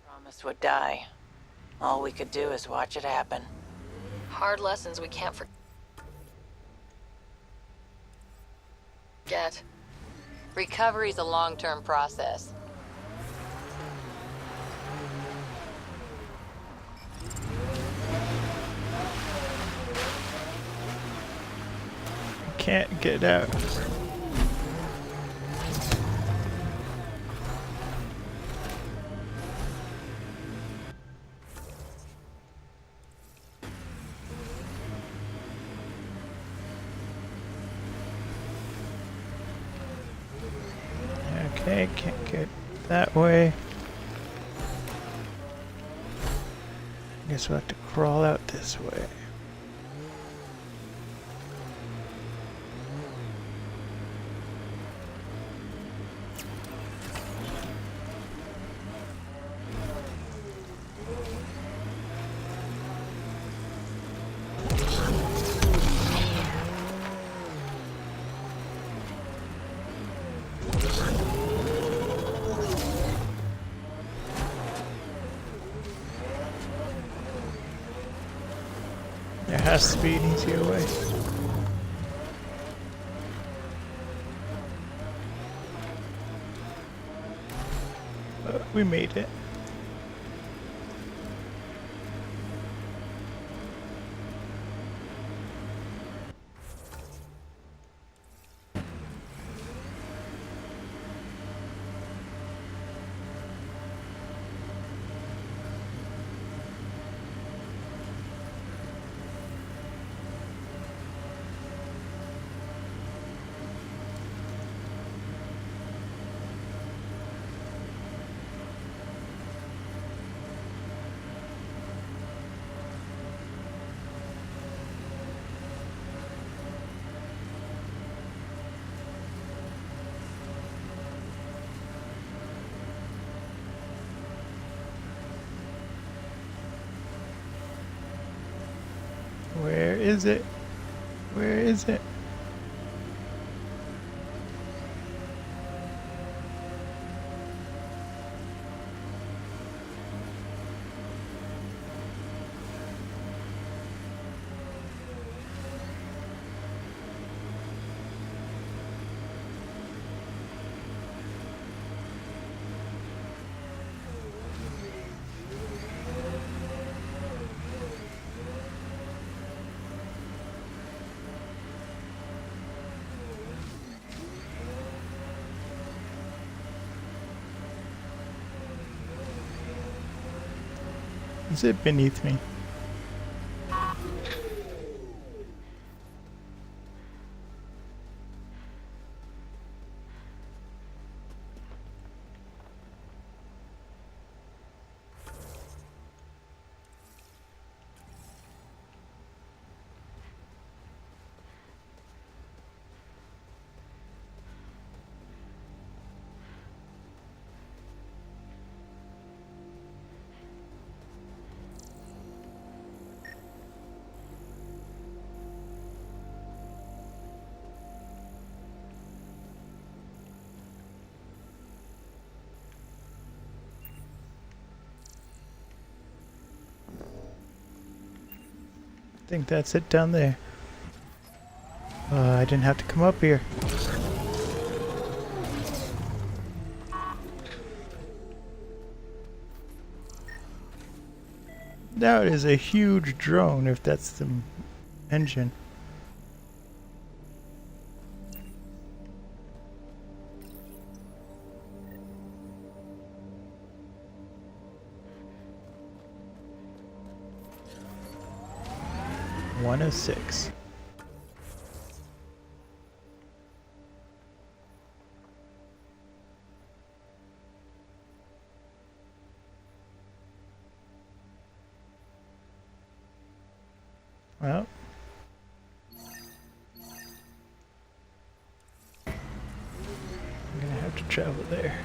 Promised would die. All we could do is watch it happen. Hard lessons we can't forget. Recovery's a long-term process. Can't get out. Okay, can't get that way. I guess we'll have to crawl out this way. There has to be an easier way. But we made it. Where is it? Where is it? Is it beneath me? I think that's it down there. I didn't have to come up here. That is a huge drone if that's the engine. One of 6. Well, I'm gonna have to travel there.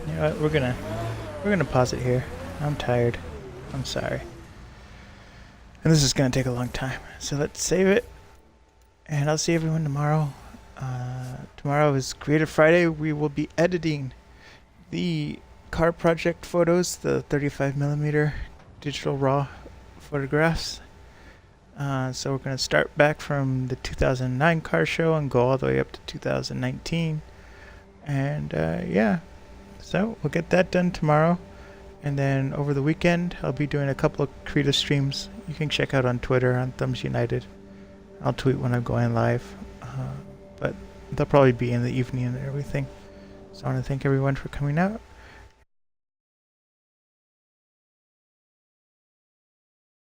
You know what, we're gonna pause it here. I'm tired. I'm sorry. And this is gonna take a long time. So let's save it. And I'll see everyone tomorrow. Tomorrow is Creative Friday. We will be editing the car project photos, the 35mm digital raw photographs. So we're going to start back from the 2009 car show and go all the way up to 2019. And yeah, so we'll get that done tomorrow. And then over the weekend, I'll be doing a couple of creative streams you can check out on Twitter on Thumbs United. I'll tweet when I'm going live, but they'll probably be in the evening and everything. So I want to thank everyone for coming out,